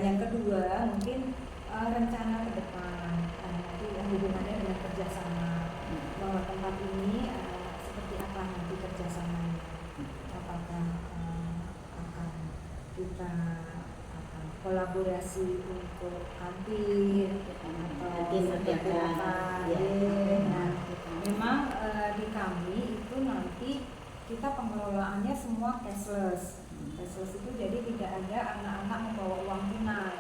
yang kedua mungkin rencana ke depan, nanti yang hubungannya dengan kerjasama, bahwa tempat ini seperti apa nanti kerjasamanya, apakah akan kita kolaborasi untuk kantin atau seperti apa. Nah, memang di kami itu nanti kita pengelolaannya semua cashless. Cashless itu jadi tidak ada anak-anak membawa uang tunai.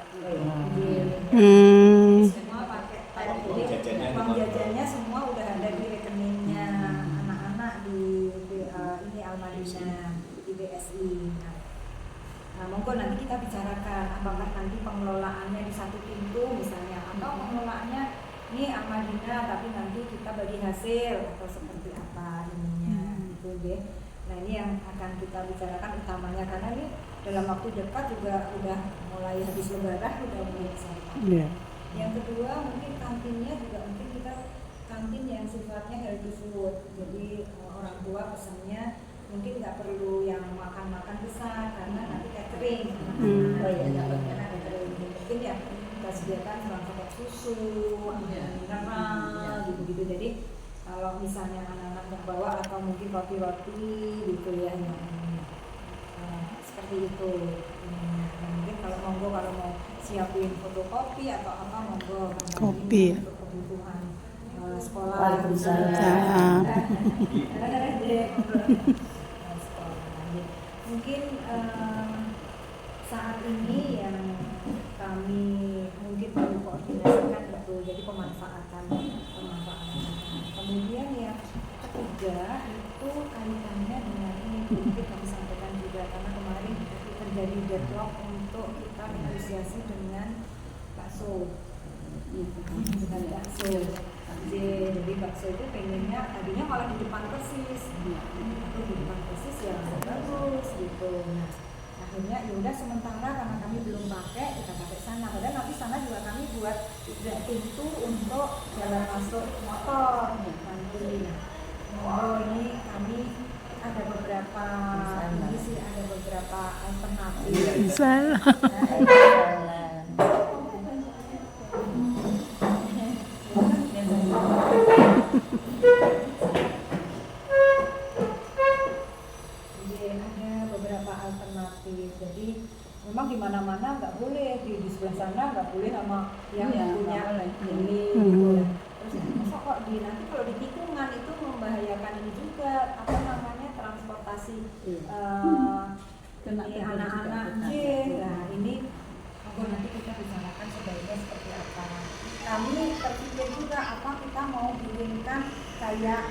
Semua pakai jadi uang jajannya semua udah ada di rekeningnya anak-anak di ini Al-Madinah di BSI. Nah, monggo nanti kita bicarakan apakah nanti pengelolaannya di satu pintu misalnya, atau pengelolaannya ini Al-Madinah tapi nanti kita bagi hasil atau seperti apa ininya gitu deh. Nah, ini yang akan kita bicarakan utamanya karena ini dalam waktu dekat juga udah mulai habis lebaran, udah mulai selesai. Yang kedua mungkin kantinnya juga mungkin kita kantin yang sifatnya healthy food, jadi orang tua pesannya mungkin nggak perlu yang makan-makan besar karena nanti catering. Catering mungkin ya kita sediakan pakai susu, mineral gitu-gitu. Jadi kalau misalnya anak-anak terbawa atau mungkin roti-roti gitu ya, seperti itu. Nah, mungkin kalau monggo kalau mau siapin fotokopi atau apa monggo kopi untuk kebutuhan sekolah. Mungkin saat ini yang kami mungkin perlu koordinasikan betul, jadi pemanfaatan. Kemudian yang ketiga itu kaitannya dengan ini mungkin kami sampaikan juga karena kemarin terjadi deadlock untuk kita negosiasi dengan bakso. Jadi bakso itu pengennya tadinya malah di depan persis, atau di depan persis ya bagus gitu. Nah, akhirnya yaudah sementara karena kami belum pakai kita pakai sana. Padahal nanti sana juga kami buat pintu untuk jalan masuk motor nanti. Ini kami ada beberapa alternatif. Jadi memang di mana-mana nggak boleh, di sebelah sana nggak boleh sama yang punya ini gitu. Terus masa kok nanti kalau di tikungan itu membahayakan ini juga apa namanya transportasi anak-anak. Nah ini nanti kita bicarakan sebaiknya seperti apa. Kami terpikir juga apa kita mau bikinkan kayak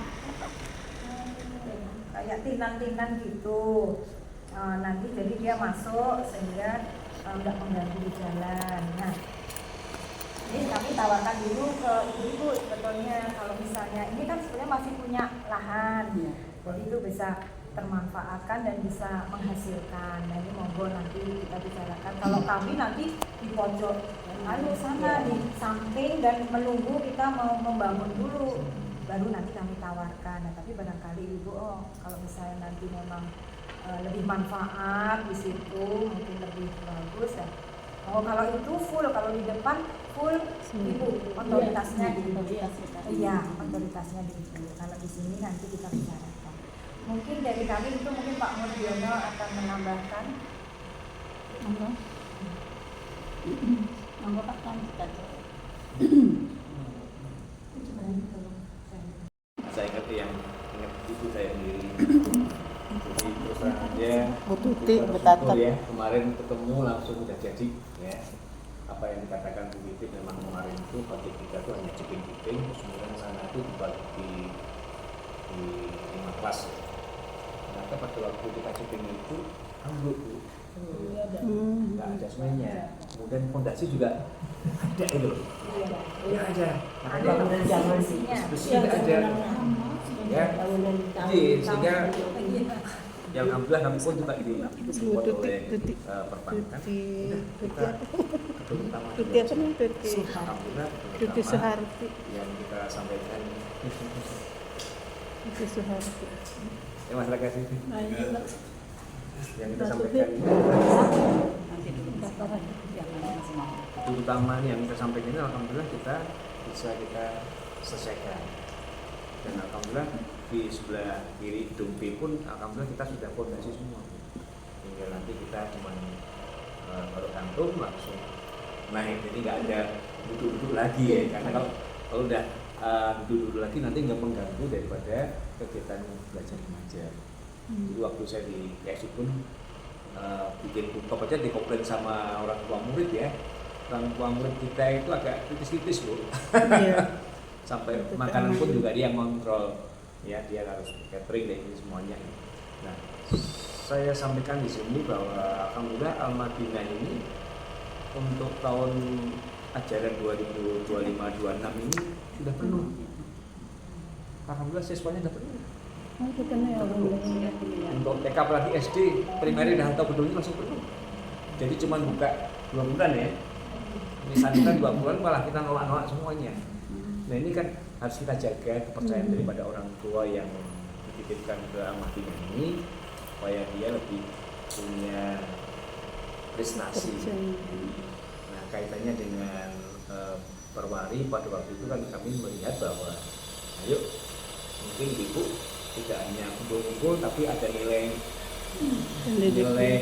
tinan-tinan gitu. Nanti jadi dia masuk sehingga nggak mengganggu di jalan. Nah, ini kami tawarkan dulu ke ibu-ibu sebetulnya kalau misalnya ini kan sebenarnya masih punya lahan, jadi itu bisa termanfaatkan dan bisa menghasilkan. Nah ini monggo nanti kita bicarakan. Kalau kami nanti di pojok, ayo sana di samping dan menunggu kita mau membangun dulu, baru nanti kami tawarkan. Nah tapi barangkali ibu, kalau misalnya nanti memang lebih manfaat di situ mungkin lebih bagus ya. Kalau itu full, kalau di depan full ibu otoritasnya di ibu. Iya, otoritasnya di ibu. Kalau di sini nanti kita bicarakan. Mungkin dari kami itu mungkin Pak Murdiono akan menambahkan. Monggo Pak lanjutkan. Saya ingat ibu saya sendiri. Jadi terus aja kemarin ketemu langsung udah jadi ya. Apa yang dikatakan Bu Titik memang kemarin itu paket kita itu hanya ciping-ciping, kemudian sana itu dibagi di 5 kelas. Ternyata pada waktu kita ciping itu ambruk Bu, nggak ada semuanya. Kemudian fondasi juga ada itu, ya ada. Makanya jangan besi nggak ada. Ya, sehingga yang alhamdulillah kami pun juga dibuat oleh perbankan. Kita gedung utama yang kita sampaikan. Ya Mas Raka sih. Yang kita sampaikan terutama yang kita sampaikan ini alhamdulillah kita bisa selesaikan. Dan alhamdulillah di sebelah kiri gedung B pun alhamdulillah kita sudah fondasi semua. Tinggal nanti kita cuma baru kantung langsung naik, jadi nggak ada duduk-duduk lagi ya, karena kalau udah duduk-duduk lagi nanti nggak mengganggu daripada kegiatan belajar mengajar. Jadi waktu saya di PSI pun bikin tutup aja dikomplain sama orang tua murid ya. Orang tua murid kita itu agak kritis-kritis loh. Iya. Sampai makanan pun juga dia yang kontrol ya, dia harus catering dan ini semuanya. Nah, saya sampaikan di sini bahwa alhamdulillah Al-Madinah ini untuk tahun ajaran 2025-26 ini sudah penuh. Alhamdulillah siswanya sudah penuh. Oh, itu kan ya alhamdulillah. Untuk TK apalagi SD, primer dan atau gedungnya langsung penuh. Jadi cuma buka 2 bulan ya. Misalnya kan 2 bulan malah kita nolak-nolak semuanya. Nah ini kan harus kita jaga kepercayaan daripada orang tua yang dititipkan ke Al-Madinah ini, supaya dia lebih punya prestasi. Nah kaitannya dengan Perwari pada waktu itu kan kami melihat bahwa ayo mungkin ibu tidak hanya kumpul-kumpul tapi ada nilai nilai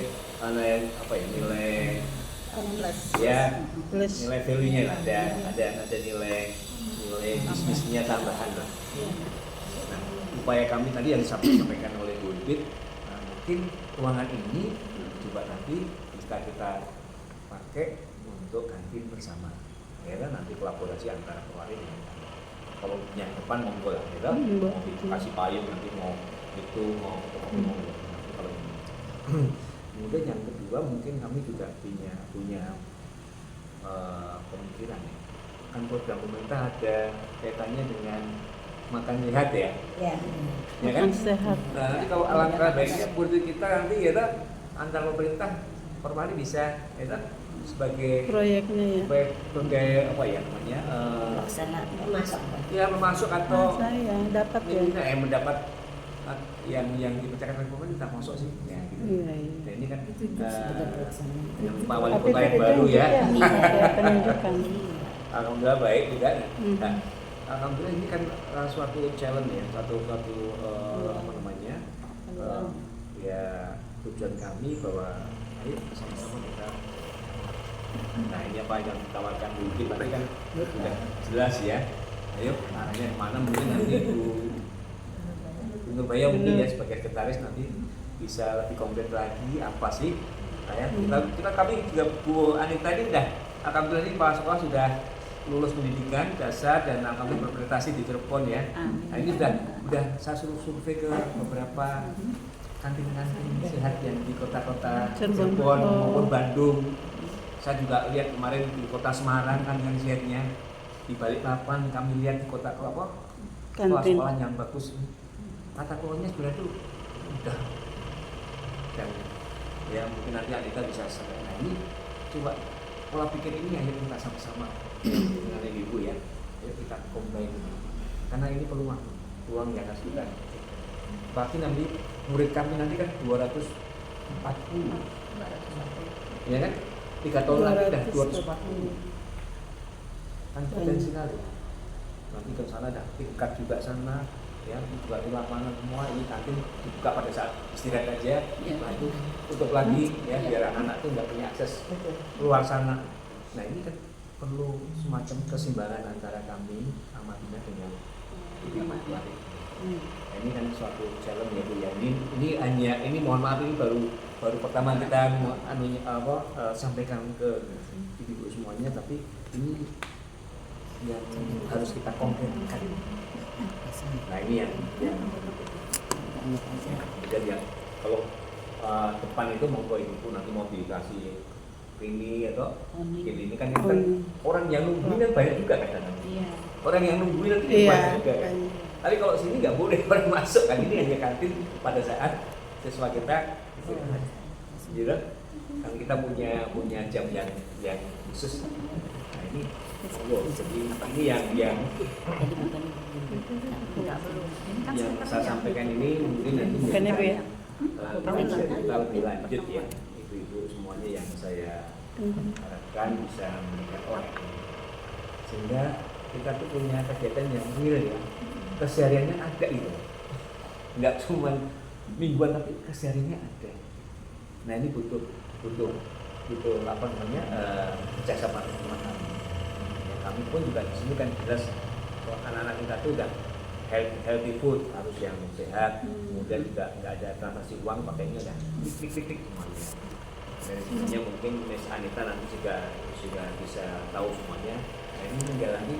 value-nya lah, ada nilai bisnisnya tambahan lah. Nah, upaya kami tadi yang disampaikan oleh Bu Ibit, mungkin ruangan ini coba nanti bisa kita pakai untuk kantin bersama. Ya kan nanti kolaborasi antara Perwari dengan kami. Kalau yang depan monggo lah, ya kan? Mau dikasih payung nanti mau kalau ini. Kemudian yang kedua mungkin kami juga punya pemikiran ya. Kan program pemerintah ada kaitannya dengan makan sehat ya. Ya. Ya kan? Sehat. Nah, nanti kalau alangkah baiknya buat kita nanti ya antar pemerintah Perwari bisa ya sebagai proyeknya ya. Sebagai apa ya namanya? Laksana masuk. Ya memasuk atau saya dapat ya. Mendapat yang dipercayakan oleh pemerintah masuk sih. Ya, gitu. Iya. Nah, ini kan yang Tapi Pak Wali itu Kota yang baru ya. kayak penunjukan. Alhamdulillah baik juga. Nah, alhamdulillah ini kan suatu challenge ya, suatu apa namanya? Ya tujuan kami bahwa ayo sama-sama kita. Nah ini apa yang ditawarkan mungkin tadi kan sudah jelas ya. Ayo arahnya kemana mungkin nanti Bu Nurbaya mungkin ya sebagai sekretaris nanti bisa lebih konkret lagi apa sih kayak kami juga Bu Anita ini udah alhamdulillah ini kepala sekolah sudah lulus pendidikan dasar dan alhamdulillah berprestasi di Cirebon ya. Nah ini udah saya suruh survei ke beberapa kantin-kantin sehat yang di kota-kota Cirebon maupun Bandung. Saya juga lihat kemarin di kota Semarang kantin sehatnya, di Balikpapan kami lihat di kota sekolah yang bagus. Tata kelolanya sebenarnya itu udah, dan ya mungkin nanti Anita bisa sampaikan. Nah ini coba pola pikir ini ayo kita sama-sama dengan ibu ya, ayo kita combine karena ini peluang yang harus kita. Berarti nanti murid kami nanti kan 240, ya kan? 3 tahun lagi udah 240, kan potensi kali. Nanti ke sana ada tingkat juga sana, ya juga di lapangan semua ini kantin dibuka pada saat istirahat aja. Nah itu tutup lagi ya biar anak-anak tuh nggak punya akses keluar sana. Nah ini kan perlu semacam keseimbangan antara kami Al-Madinah dengan Perwari. Nah, ini kan suatu challenge ya Bu ya. Ini mohon maaf ini baru pertama kita sampaikan ke ibu semuanya, tapi ini yang harus kita konkretkan. Nah ini yang kalau depan itu monggo ibu nanti mau dikasih ini atau ini kan orang yang nungguin kan banyak juga kadang-kadang. Orang yang nungguin nanti banyak juga kan. Tapi kalau sini nggak boleh orang masuk kan, ini hanya kantin pada saat siswa kita istirahat. Gitu. Kan kita punya jam yang khusus. Nah ini jadi ini yang saya sampaikan ini mungkin nanti kita lebih lanjut ya, ibu-ibu semuanya yang saya harapkan bisa memberikan orang ini. Sehingga kita tuh punya kegiatan yang real ya, kesehariannya ada itu, nggak cuma mingguan tapi kesehariannya ada. Nah ini butuh apa namanya kerjasama teman kami. Ya, kami pun juga di sini kan jelas anak-anak kita tuh udah healthy food, harus yang sehat, kemudian juga nggak ada transaksi uang, pakainya udah klik semuanya. Dari sininya mungkin Miss Anita nanti juga bisa tahu semuanya. Nah ini menjalani,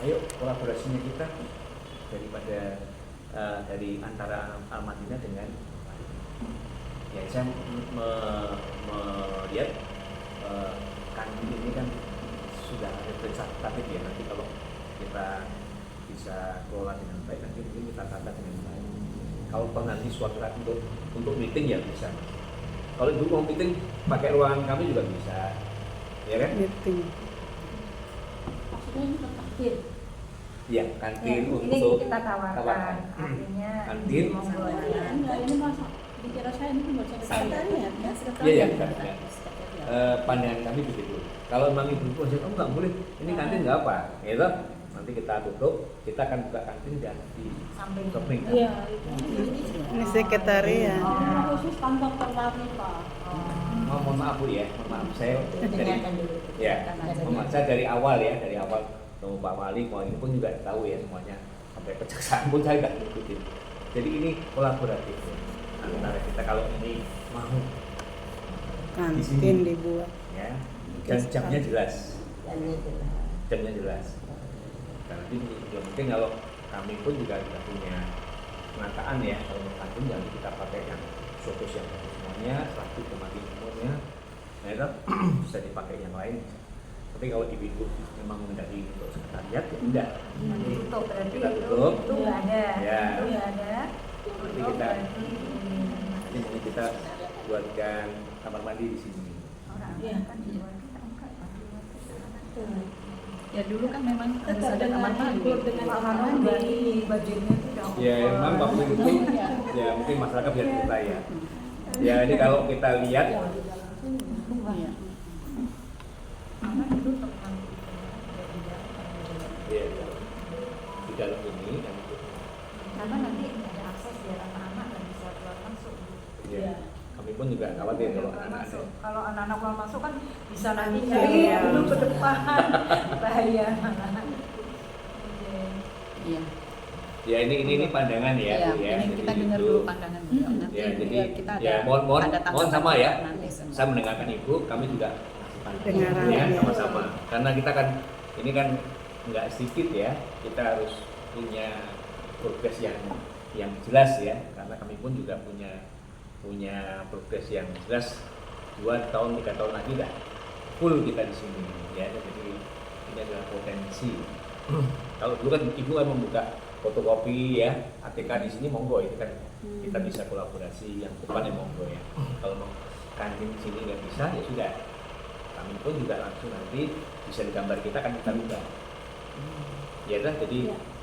ayo kolaborasinya kita daripada dari antara Al-Madinah dengan ya saya melihat kantin ini kan sudah ada representatif ya, nanti kalau kita bisa kelola dengan baik nanti mungkin kita tata dengan baik. Kalau nanti suatu saat untuk meeting ya bisa. Kalau ibu mau meeting pakai ruangan kami juga bisa, ya kan? Meeting. Maksudnya ini kantin. Iya, kantin Ya, ini untuk kita tawarkan, artinya kantin. monggo Enggak, ini masa dikira saya ini buat sekretariat ya. Iya, ya. Pandangan kami begitu. Kalau memang ibu pun oh nggak boleh, ini kantin nggak apa, gitu. Nanti kita tutup, kita akan buka kantin dan di samping. Iya, Ini sekretariat. ini khusus kantor terlarni Pak. Mohon maaf Bu ya, mohon maaf saya saya dari awal ketemu Pak Wali, mau ini pun juga tahu ya semuanya, sampai kejaksaan pun saya nggak ngikutin. Jadi ini kolaboratif ya, antara kita kalau ini mau di sini, Kantin dibuat. ya, dan jamnya jelas. Karena nanti ya mungkin kalau kami pun juga tidak punya penataan ya, kalau mau kantin jangan kita pakai yang fokus yang bagus semuanya, selalu kemati semuanya, nah itu bisa dipakai yang lain. Tapi kalau ibu memang menghendaki untuk sekretariat ya enggak. Nanti tutup berarti Kita tutup. itu nggak ada. Ya. Itu nggak ada. Nanti Tutup kita berarti ini. nanti mungkin kita buatkan kamar mandi di sini. Orang Iya. kan dibuat kita enggak Ya dulu kan memang harus Tetap ada kamar mandi. dengan kamar kamar mandi mandi. budgetnya itu udah Ya over. memang waktu itu ya mungkin masyarakat biar kita ya. Ya ini kalau kita lihat Iya. Karena itu tentang ya, di dalam ini yang karena nanti ada akses biar anak-anak nggak bisa keluar masuk. ya, kami pun juga khawatir kalau Keluar anak-anak masuk. Kalau anak-anak keluar masuk kan bisa nanti Iya. nyari dulu ke depan bahaya. Iya. ya ini pandangan ya, Iya, Bu, ya. ini kita Jadi dengar itu- dulu pandangan beliau. Nanti Ya, jadi kita ya ada mohon ada tanggapan sama ya. nanti semua. Saya mendengarkan ibu, kami juga kasih pandangan Dengaran, ya ya. sama-sama. Karena kita kan ini kan nggak sedikit ya, kita harus punya progres yang jelas ya. Karena kami pun juga punya progres yang jelas. 2 tahun 3 tahun lagi dah full kita di sini ya. Jadi ini adalah potensi. Kalau dulu kan ibu kan membuka fotokopi ya, ATK di sini monggo itu kan kita bisa kolaborasi yang depannya monggo ya. Kalau mau kantin di sini nggak bisa ya sudah, kami pun juga langsung nanti bisa digambar kita kan kita rubah. Ya kan, jadi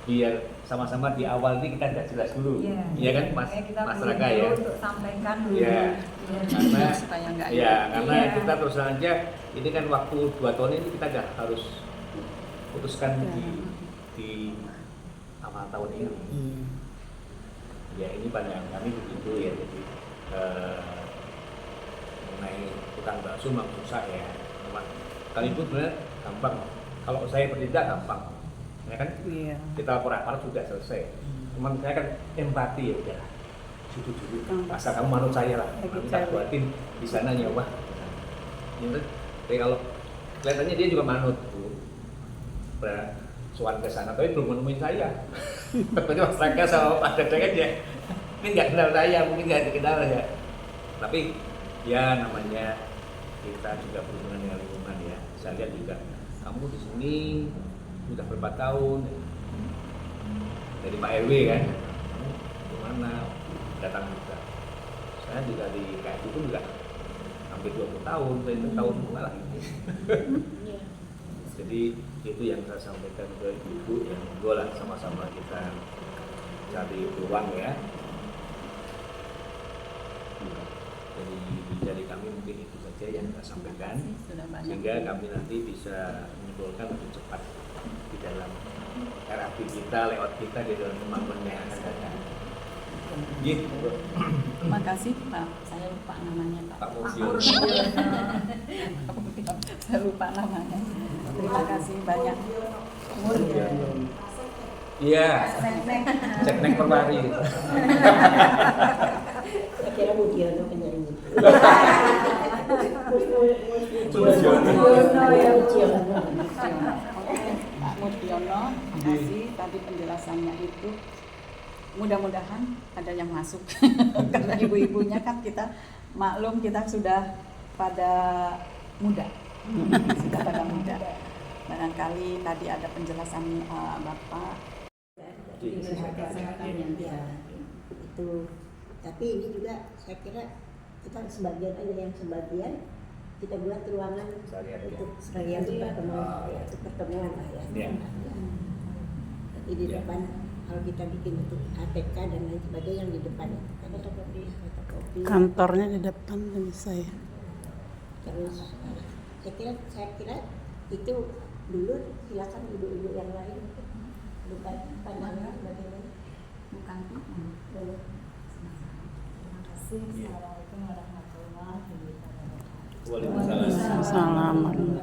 biar sama-sama di awal ini kita udah jelas dulu, ya kan Mas Raka ya. Untuk sampaikan dulu. Ya, karena Supaya nggak ya karena Iya. kita terus terang aja ini kan waktu 2 tahun ini kita udah harus putuskan di awal tahun ini. Ya ini pandangan kami begitu ya. Jadi mengenai tukang bakso memang susah ya. Memang kali itu sebenarnya gampang. Kalau saya bertindak gampang, ya kan? Iya. Kita lapor aparat sudah selesai. Cuman saya kan empati ya udah. Jujur, asal kamu manut saya lah. Lagi Nanti tak cari. buatin di sana nyoba. Gitu. Tapi kalau kelihatannya dia juga manut tuh. Soal ke sana, tapi belum menemuin saya. Pokoknya Mas Raka sama Pak Dadang kan ya, mungkin nggak kenal saya, mungkin nggak dikenal ya. Tapi ya namanya kita juga berhubungan dengan lingkungan ya. Saya lihat juga kamu di sini sudah berapa tahun? Dari Pak RW kan, kamu kemana? Datang juga. Saya juga di KFU pun juga hampir 20 tahun, saya tahun bunga lah ini. Jadi itu yang saya sampaikan ke ibu yang bola sama-sama kita cari peluang ya. dari kami mungkin itu saja yang kita sampaikan, Sudah banyak. sehingga kami nanti bisa menyimpulkan lebih cepat di dalam RAP kita, lewat kita di dalam pembangunan yang akan datang. Gitu, Bro. Terima kasih Pak. Saya lupa namanya Pak. Pak Mursion. Saya lupa namanya. Terima kasih banyak. Iya, Ceknek Perwari. Kira Mudiono penyanyi. Pak Mudiono, terima kasih tadi penjelasannya itu. Mudah-mudahan ada yang masuk. Karena ibu-ibunya kan kita maklum kita sudah pada muda. Sudah pada muda. Barangkali tadi ada penjelasan Bapak. Ya, itu. Tapi ini juga saya kira kita sebagian aja, yang sebagian kita buat ruangan untuk sekalian pertemuan lah ya. Ya. Nanti di depan kalau kita bikin untuk APK dan lain sebagainya yang di depan itu kan fotokopi. Kantornya di depan bisa ya. Terus saya kira itu dulu, silakan ibu-ibu yang lain bukan pandangan bagaimana. Bukan. Boleh. Terima kasih. Assalamualaikum warahmatullahi wabarakatuh. Waalaikumsalam. Assalamualaikum.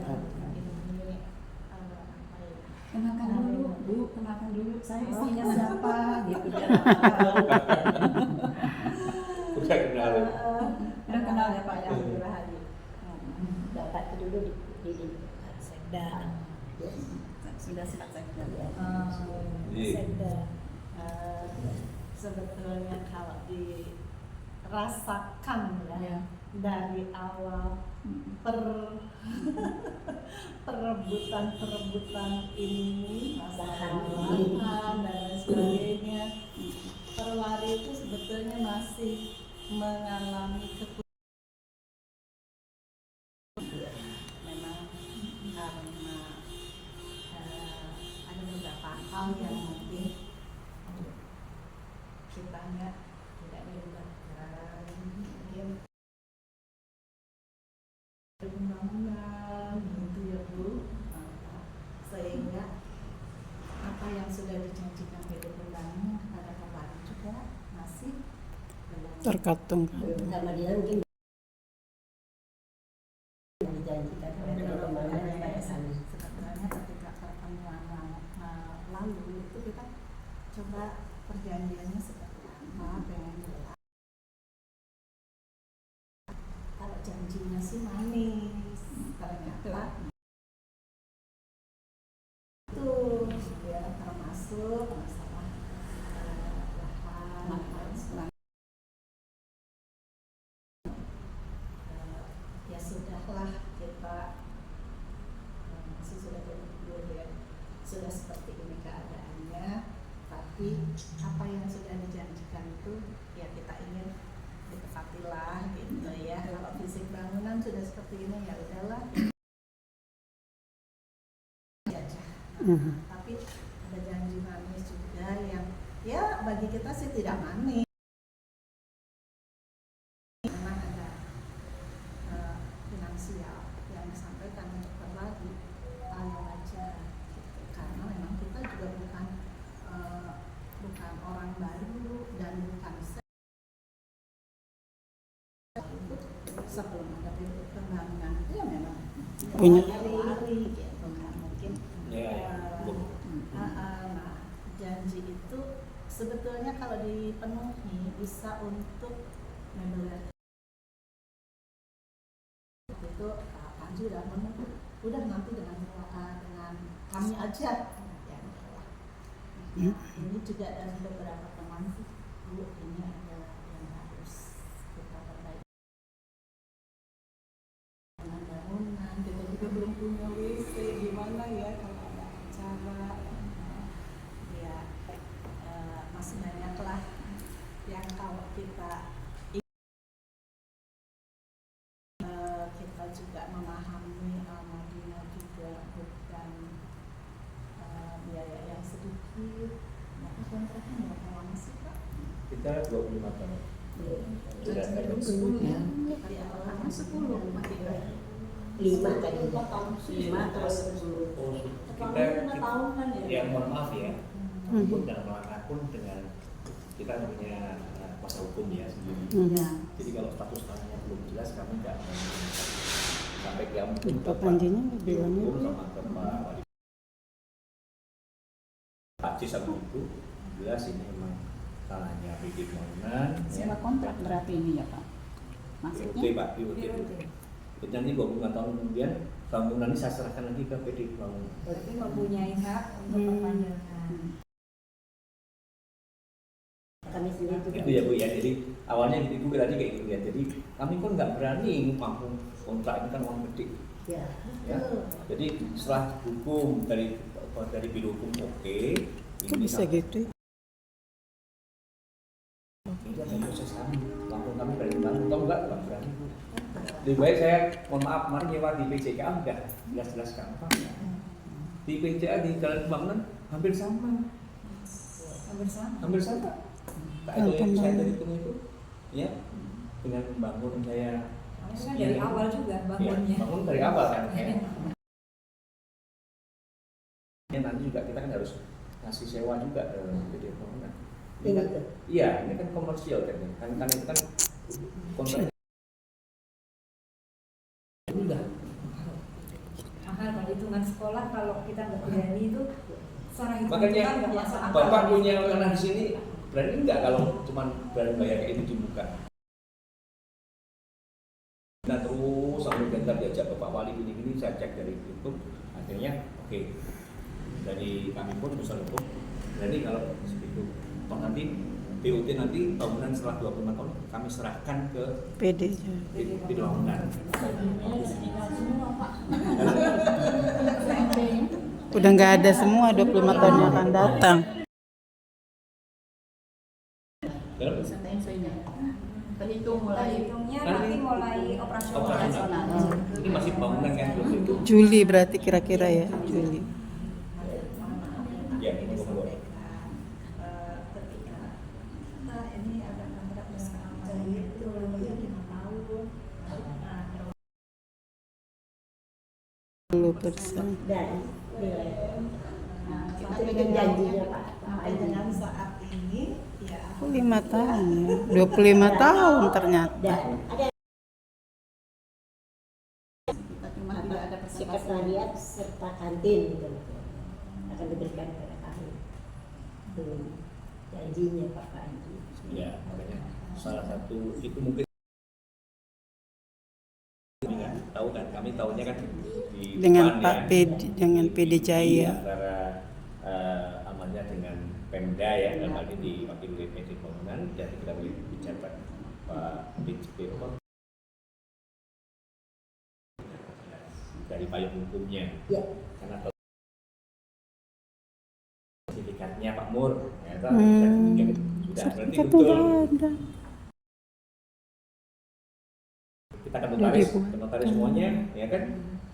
Kenalkan dulu, Bu. Kenalkan dulu. Saya istrinya siapa? Gitu ya. Udah kenal. Udah kenal ya Pak ya. Alhamdulillah Haji. Bapak itu dulu di Sekda. Sudah siap saya. Sekda. Sebetulnya kalau dirasakan ya, dari awal perebutan ini, masalah lahan dan lain sebagainya, Perwari itu sebetulnya masih mengalami memang karena ada beberapa hal yang mungkin kita tidak dilibatkan, mungkin undang-undang gitu ya Bu, sehingga apa yang sudah dijanjikan PD Perjuangan kepada Perwari juga masih belum Tergantung. Sama dia mungkin dijanjikan oleh pembangunan pada sana. sebenarnya ketika pertemuan lalu itu kita coba perjanjiannya seperti apa dengan jelas. Kalau janjinya sih manis, ternyata itu ya, termasuk masalah lahan, ya sudahlah kita masih sudah berumur ya, sudah seperti ini keadaannya, tapi apa yang sudah dijanjikan itu ya kita ingin ditepatilah gitu ya. Kalau fisik bangunan sudah seperti ini ya udahlah aja. Tapi ada janji manis juga yang ya bagi kita sih tidak manis. Memang ada finansial yang disampaikan untuk Perwari, hal yang wajar gitu. Karena memang kita juga bukan orang baru dan bukan sebelum ada pembangunan itu ya memang Punya. lari gitu kan, mungkin Ya. nah, janji itu sebetulnya kalau dipenuhi bisa untuk mebel itu Panji udah menunggu, udah nanti dengan kami aja ya, nah, ini juga dari beberapa teman sih Bu, ini ada yang harus kita perbaiki dengan bangunan, kita juga belum punya WC, gimana ya kalau ada acara ya, masih banyak lah yang kalau kita juga memahami Madinah juga bukan biaya yang sedikit. Nah, kontraknya berapa lama sih Pak? Kita 25 tahun. Sudah 10 ya. Karena 10 mati. 5 tadi. 5 terus 10. Ya mohon maaf ya, pun dalam langkah pun dengan kita punya kuasa hukum ya sendiri. Ya. Jadi kalau status tanahnya belum jelas kami nggak mau sampai dia mungkin Pak Panjinya bilang hukum itu. sama ke Pak Wali Haji sama itu jelas ini memang tanahnya PD bangunan. Sewa kontrak berarti ini ya Pak? BUT Maksudnya? Pak, BUT. Nanti 25 tahun kemudian bangunan ini saya serahkan lagi ke PD bangunan. Berarti mempunyai hak untuk perpanjangan. Kami sendiri juga. Itu ya Bu ya, jadi awalnya gitu Bu tadi kayak gitu ya. Jadi kami pun nggak berani mampu kontrak ini kan uang gede. Ya. Ya. Jadi setelah hukum dari biro hukum oke, Kok bisa gitu? Itu ada proses kami, langsung kami berani bangun, atau enggak berani Bu. Lebih baik saya, mohon maaf, kemarin nyewa di PJKA enggak jelas-jelas gampang. Di PJKA di Jalan Pembangunan hampir sama. Hampir sama. Tak itu yang saya dari itu, ya, dengan bangun saya. Itu kan dari awal juga bangunnya. Ya, bangun dari awal kan. Ya, nanti juga kita kan harus ngasih sewa juga PD bangunan. Ini kan, iya, ini kan komersial kan, itu kan kontrak. Udah. Mahal kalau hitungan sekolah kalau kita nggak berani itu secara hitungan Makanya nggak masuk akal. Bapak punya tanah di sini berani enggak kalau cuma berani bayar kayak itu di muka? Nah terus sampai bentar diajak Bapak Wali gini-gini, saya cek dari YouTube, akhirnya oke. Dari kami pun besar hukum berani kalau segitu. Toh nanti BUT nanti bangunan setelah 25 tahun kami serahkan ke PD. PD bangunan. Udah nggak ada semua 25 tahun yang akan datang. Terhitung mulai Hitungnya nanti mulai operasional. operasional. Ini masih bangunan kan belum itu. Juli berarti kira-kira ya, Juli. Ya ini pokok. Ketika ini agak nabrak dengan jadi itu 5 tahun. 10%. Dan nilai. Kita Itu dengan janjinya Pak. Sampai dengan saat ini ya Oh, 5 tahun ya. 25 tahun ternyata. Dan ada kita cuma tidak ada persentase. sekretariat serta kantin gitu akan diberikan kepada kami. Itu janjinya Pak Panji. Ya, makanya salah satu itu mungkin nggak tahu kan, kami tahunya kan di Dengan depan Pak ya, PD, dengan PD Jaya. antara amalnya dengan Pemda ya, dalam hal ini di Wakil PD Bangunan, dan kita boleh bicara Pak DCP dari payung hukumnya, Ya. karena tahu sertifikatnya Pak Mur, ya, tahu, Hmm. sudah berarti Sertifikat betul. nggak ada. Kita kan Udah notaris, dibuat. notaris semuanya, ya kan,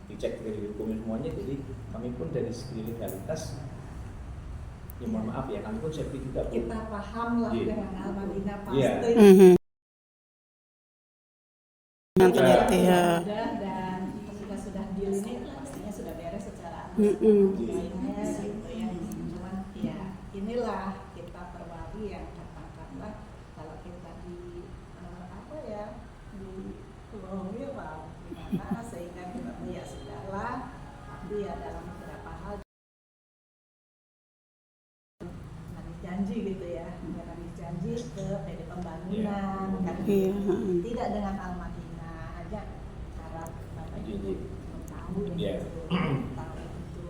dicek dari hukumnya semuanya. Jadi kami pun dari segi legalitas, ya mohon maaf ya, kami pun safety juga Bu. kita paham lah Iya. dengan Al-Madinah Iya. pasti Mhm. Nanti lihat ya. ada, dan ketika sudah deal ini pastinya sudah beres secara Mhm. lainnya gitu ya. Cuman ya inilah kita perwali yang katakanlah kalau kita di apa ya di longer lah gimana sehingga kita ya sudahlah, tapi ya dalam beberapa hal habis janji gitu ya, habis janji ke PD Pembangunan kan Iya, tidak dengan Al-Madinah aja cara Bapak Iya, Ibu iya. tahu Iya. gitu tahu itu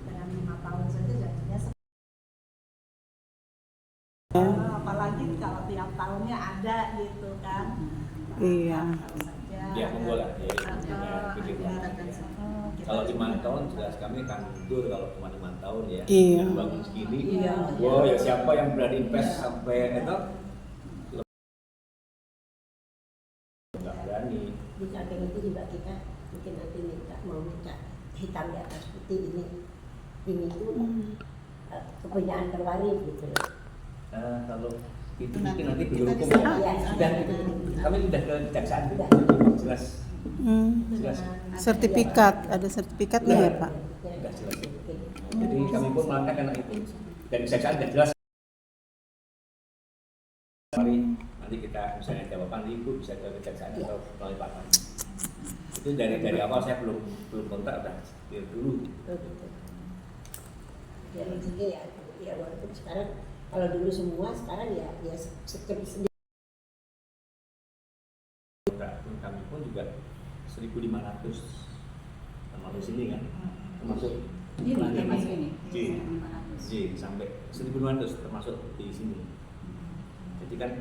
dengan 5 tahun saja janjinya apalagi kalau tiap tahunnya ada gitu kan. Iya. Tahu saja Ya monggo lah, ya, ada- begitu. ada- kita Kalau 5 juga- tahun jelas kami akan mundur kalau cuma 5 tahun ya. Iya. Bangun segini. Iya. Wow, ya siapa yang berani invest sampai itu? Nggak berani. Di samping itu juga kita mungkin nanti mau minta hitam di atas putih ini itu kepunyaan terwaris gitu. Kalau itu Nanti nanti kita belum hukum bisa- ya. Sudah itu kami sudah ke kejaksaan Sudah. jelas jelas Sertifikat, ada sertifikatnya ya Pak? sudah jelas. Jadi kami pun melangkah karena itu dan kejaksaan sudah jelas. Mari nanti kita misalnya jawaban ibu bisa ke kejaksaan atau melalui Pak Pan. Itu dari awal saya belum kontak udah clear dulu. Oh, gitu. Jadi juga ya walaupun sekarang kalau dulu semua sekarang ya sendiri. Akun kami pun juga 1.500 termasuk sini kan, termasuk Ini termasuk ini. J sampai 1.500 termasuk di sini. Jadi kan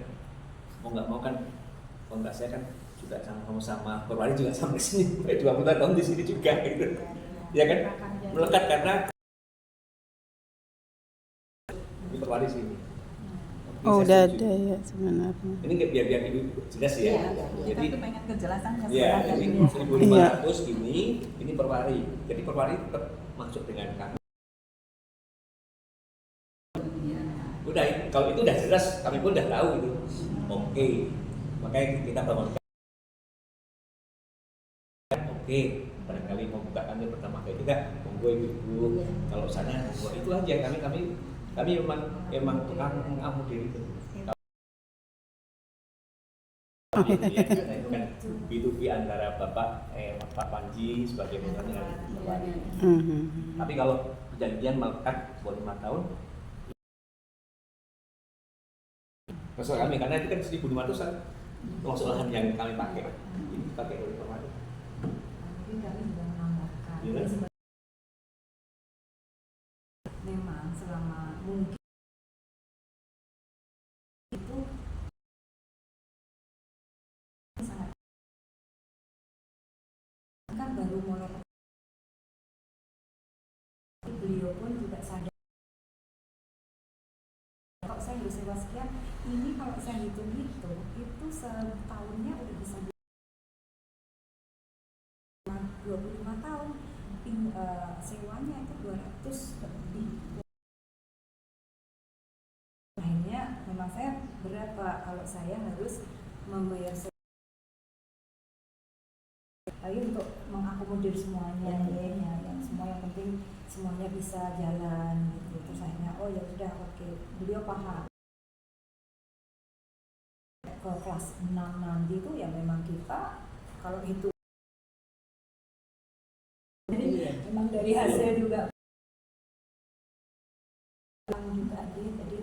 mau nggak mau kan kontrak saya kan juga sama-sama Perwali juga sampai sini sampai 20 tahun di sini juga gitu. Ya kan melekat karena ini Perwali sini. Oh Saya udah setuju. ada ya sebenarnya. Ini biar ibu jelas ya. Iya. Kita Jadi tuh pengen kejelasannya ya sebenarnya. ini 1.500 ini Perwali. Jadi Perwali tetap masuk dengan kami. Udah kalau itu udah jelas kami pun udah tahu itu. Oke. Makanya kita bangunkan. Oke, barangkali mau buka kantor pertama kali kita monggo ibu. Iya. Kalau sana monggo itu aja kami memang tukang mengakomodir itu. Ya, karena itu kan B2B antara Bapak Pak Panji sebagai manajer dengan Perwali. Tapi kalau perjanjian melekat buat 5 tahun masuk kami karena itu kan 1.500 kan masuk lahan yang kami pakai. Ini pakai oleh Perwali. Mungkin kami juga menambahkan. Iya. Memang selama mungkin itu sangat kan baru mulai beliau pun juga sadar kalau saya berusaha sekian ini kalau saya hitung-hitung itu setahunnya udah bisa 25 tahun sewanya itu 200 lebih. Akhirnya memang saya berat Pak kalau saya harus membayar lagi untuk mengakomodir semuanya ya, yang semua yang penting semuanya bisa jalan gitu. Terus akhirnya oh ya sudah oke beliau paham ke kelas 6 nanti itu ya memang kita kalau itu memang dari hasil juga jadi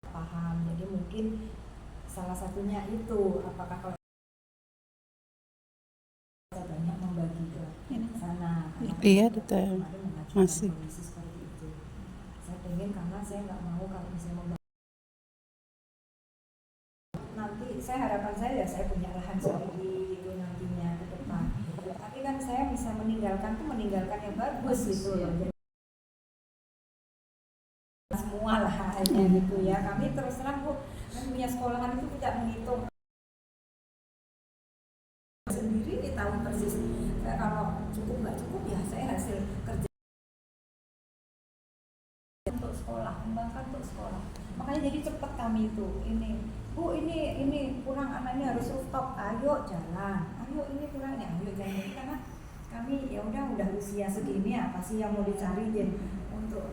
paham jadi mungkin salah satunya itu apakah kalau banyak membagi ke sana Iya betul. Masih. kondisi seperti itu saya pengen karena saya nggak mau kalau misalnya membagi nanti saya harapan saya ya saya punya lahan sendiri itu nantinya ke depan tapi kan saya bisa meninggalkan yang bagus gitu loh jadi semua lah hanya gitu ya kami terus terang Bu kan punya sekolahan itu tidak menghitung sendiri tahu persis kalau cukup nggak cukup ya saya hasil kerja untuk sekolah kembangkan untuk sekolah makanya jadi cepat kami itu ini Bu ini kurang anaknya harus rooftop ayo jalan ayo ini kurang ya ayo jalan jadi karena kami ya udah usia segini apa sih yang mau dicari Jen untuk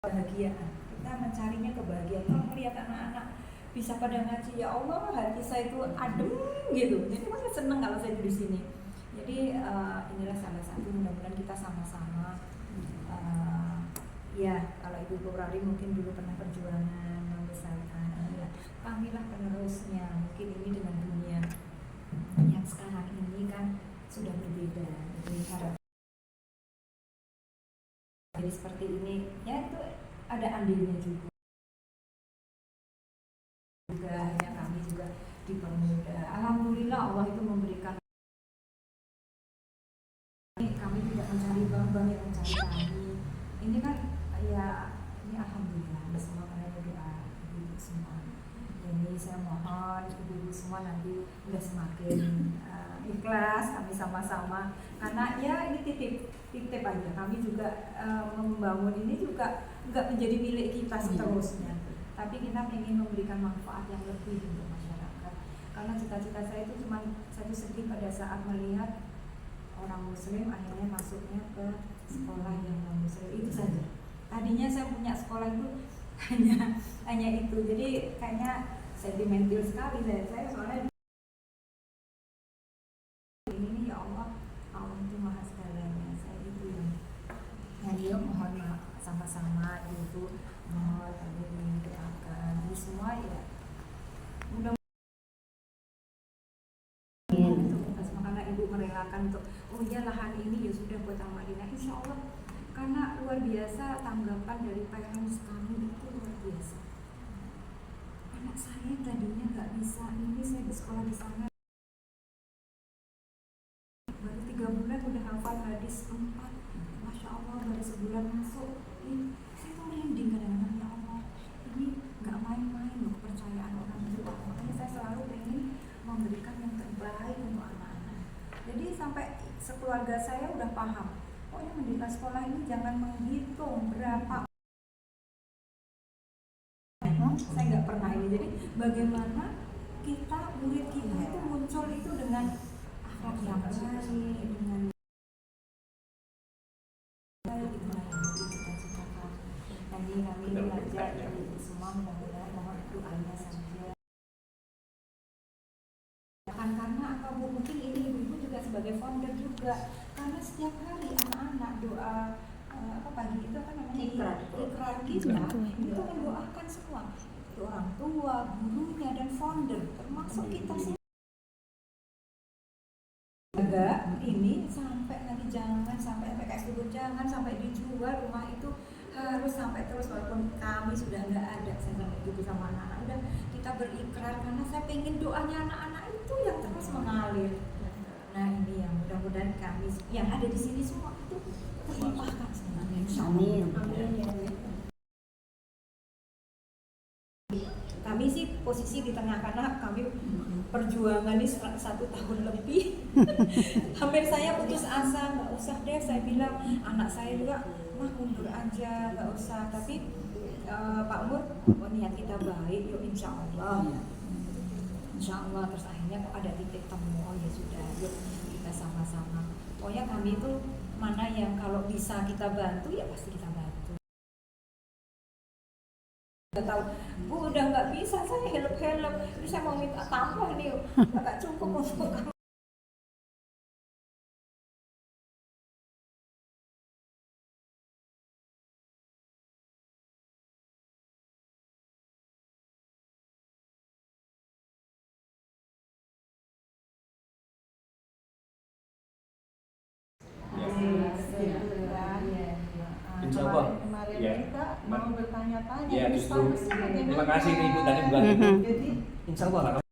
kebahagiaan kita mencarinya kebahagiaan kalau melihat anak-anak bisa pada ngaji ya Allah hati saya itu adem gitu jadi saya seneng kalau saya di sini jadi inilah salah satu mudah-mudahan kita sama-sama ya kalau Ibu Purwari mungkin dulu pernah perjuangan membesarkan ya kamilah penerusnya mungkin ini dengan dunia yang sekarang ini kan sudah berbeda jadi harap jadi seperti ini ya itu ada andilnya juga hanya kami juga dipermudah alhamdulillah Allah itu memberikan kami tidak mencari bank-bank yang mencari kami ini kan ya ini alhamdulillah semua karena doa ibu semua jadi saya mohon ibu semua nanti udah semakin ikhlas, kami sama-sama. Karena ya ini titip aja. Kami juga membangun ini juga nggak menjadi milik kita seterusnya. Tapi kita ingin memberikan manfaat yang lebih untuk masyarakat. Karena cita-cita saya itu cuma satu sedih pada saat melihat orang Muslim akhirnya masuknya ke sekolah yang non Muslim, itu saja. Tadinya saya punya sekolah itu hanya itu. Jadi kayaknya sentimental sekali saya soalnya ini ya Allah itu maha segalanya. Saya itu yang dia mohon maaf sama-sama itu mohon kami didoakan ini semua ya mudah karena ibu merelakan untuk oh ya lahan ini ya sudah buat Al-Madinah, insya Allah karena luar biasa tanggapan dari parents kami itu luar biasa. Anak saya tadinya nggak bisa ini, saya di sekolah di sana baru 3 bulan udah hafal hadis 4, masya Allah baru sebulan masuk ini saya tuh merinding kadang-kadang, ya Allah ini nggak main-main loh kepercayaan orang tua. Makanya saya selalu ingin memberikan yang terbaik untuk anak-anak. Jadi sampai sekeluarga saya udah paham pokoknya mendirikan sekolah ini jangan menghitung berapa. Saya nggak pernah ini. Jadi bagaimana kita murid kita itu muncul itu dengan akhlak yang baik, dengan baik cita-cita. Nanti kami belajar dari semua mudah-mudahan mohon doanya saja. Karena apa Bu, mungkin ini ibu-ibu juga sebagai founder juga. Karena setiap hari anak-anak doa pagi itu apa namanya ikrar kita itu mendoakan semua itu orang tua, gurunya dan founder termasuk kita sih. Jaga ini sampai nanti jangan sampai PKS dulu, jangan sampai dijual rumah itu, harus sampai terus walaupun kami sudah nggak ada. Saya sampai gitu sama anak-anak udah kita berikrar karena saya pengen doanya anak-anak itu yang terus mengalir. Nah ini yang mudah-mudahan kami yang ada di sini semua itu terlimpahkan semuanya. Amin. Kami sih posisi di tengah karena kami perjuangan ini 1 tahun lebih. Hampir saya putus asa, nggak usah deh, saya bilang anak saya juga mah mundur aja, nggak usah. Tapi Pak Mur, niat kita baik, yuk insya Allah. Insya Allah terus akhirnya kok ada titik temu, oh ya sudah, yuk kita sama-sama. Pokoknya kami itu mana yang kalau bisa kita bantu ya pasti kita bantu. Udah tahu, Bu udah nggak bisa, saya help, ini saya mau minta tambah nih, nggak cukup untuk kamu. Insya Allah. Kemarin Ya. kita mau bertanya-tanya. Ya ini justru statusnya bagaimana? terima kasih nih Ibu tadi bukan Jadi Insya Allah